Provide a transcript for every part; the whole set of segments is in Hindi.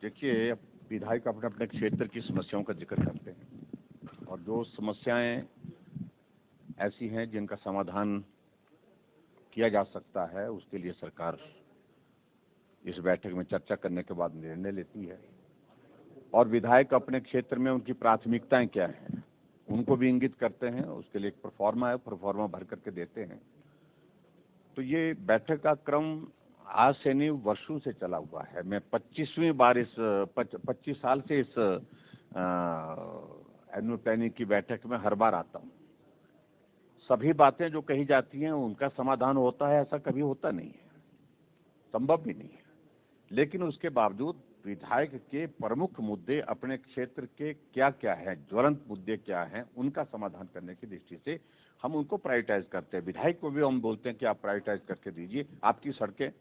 देखिए, विधायक अपने अपने क्षेत्र की समस्याओं का जिक्र करते हैं और जो समस्याएं ऐसी हैं जिनका समाधान किया जा सकता है, उसके लिए सरकार इस बैठक में चर्चा करने के बाद निर्णय लेती है। और विधायक अपने क्षेत्र में उनकी प्राथमिकताएं क्या हैं उनको भी इंगित करते हैं। उसके लिए एक प्रोफार्मा है, प्रोफार्मा भर करके देते हैं। तो ये बैठक का क्रम आज से नहीं, वर्षों से चला हुआ है। मैं 25वीं बार 25 साल से इस एनुअल प्लानिंग की बैठक में हर बार आता हूँ। सभी बातें जो कही जाती हैं उनका समाधान होता है, ऐसा कभी होता नहीं है, संभव भी नहीं है। लेकिन उसके बावजूद विधायक के प्रमुख मुद्दे अपने क्षेत्र के क्या क्या हैं, ज्वलंत मुद्दे क्या हैं, उनका समाधान करने की दृष्टि से हम उनको प्रायोरिटाइज करते हैं। विधायक को भी हम बोलते हैं कि आप प्रायोरिटाइज करके दीजिए। आपकी सड़कें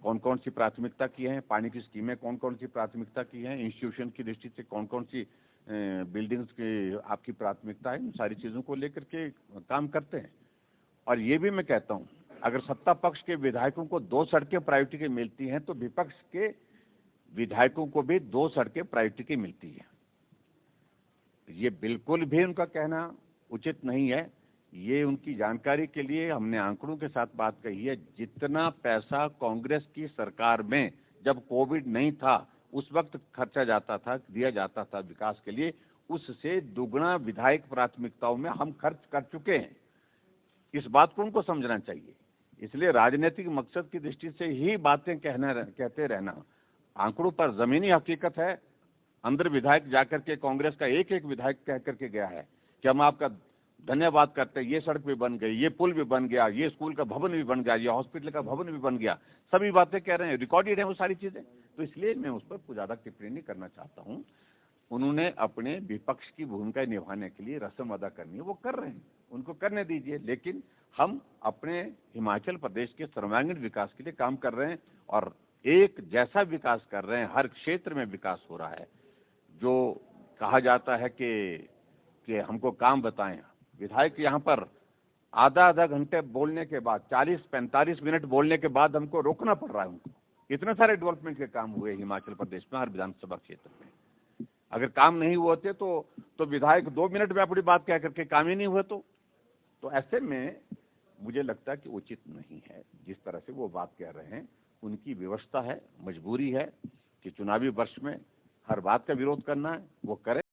कौन कौन सी प्राथमिकता की हैं, पानी की स्कीमें कौन कौन सी प्राथमिकता की हैं, इंस्टीट्यूशन की दृष्टि से कौन कौन सी बिल्डिंग्स की आपकी प्राथमिकता है, इन सारी चीज़ों को लेकर के काम करते हैं। और ये भी मैं कहता हूँ, अगर सत्ता पक्ष के विधायकों को 2 सड़कें प्रायोरिटी की मिलती हैं तो विपक्ष के विधायकों को भी 2 सड़कें प्रायोरिटी की मिलती है। ये बिल्कुल भी उनका कहना उचित नहीं है। ये उनकी जानकारी के लिए हमने आंकड़ों के साथ बात कही है। जितना पैसा कांग्रेस की सरकार में जब कोविड नहीं था उस वक्त खर्चा जाता था, दिया जाता था विकास के लिए, उससे दुगना विधायक प्राथमिकताओं में हम खर्च कर चुके हैं। इस बात को उनको समझना चाहिए। इसलिए राजनीतिक मकसद की दृष्टि से ही बातें कहते रहना, आंकड़ों पर जमीनी हकीकत है। अंदर विधायक जाकर के कांग्रेस का एक एक विधायक कह करके गया है कि हम आपका धन्यवाद करते हैं, ये सड़क भी बन गई, ये पुल भी बन गया, ये स्कूल का भवन भी बन गया, ये हॉस्पिटल का भवन भी बन गया। सभी बातें कह रहे हैं, रिकॉर्डेड है वो सारी चीजें। तो इसलिए मैं उस पर कुछ ज्यादा टिप्पणी नहीं करना चाहता हूँ। उन्होंने अपने विपक्ष की भूमिका निभाने के लिए रस्म अदा करनी है, वो कर रहे हैं, उनको करने दीजिए। लेकिन हम अपने हिमाचल प्रदेश के सर्वांगीण विकास के लिए काम कर रहे हैं और एक जैसा विकास कर रहे हैं। हर क्षेत्र में विकास हो रहा है। जो कहा जाता है कि हमको काम बताएं, विधायक यहाँ पर आधा आधा घंटे बोलने के बाद 40-45 मिनट बोलने के बाद हमको रोकना पड़ रहा है उनको। इतने सारे डेवलपमेंट के काम हुए हिमाचल प्रदेश में हर विधानसभा क्षेत्र में। अगर काम नहीं हुए होते तो विधायक 2 मिनट में अपनी बात कह करके काम ही नहीं हुए तो ऐसे में मुझे लगता है कि उचित नहीं है जिस तरह से वो बात कह रहे हैं। उनकी व्यवस्था है, मजबूरी है कि चुनावी वर्ष में हर बात का विरोध करना है, वो करें।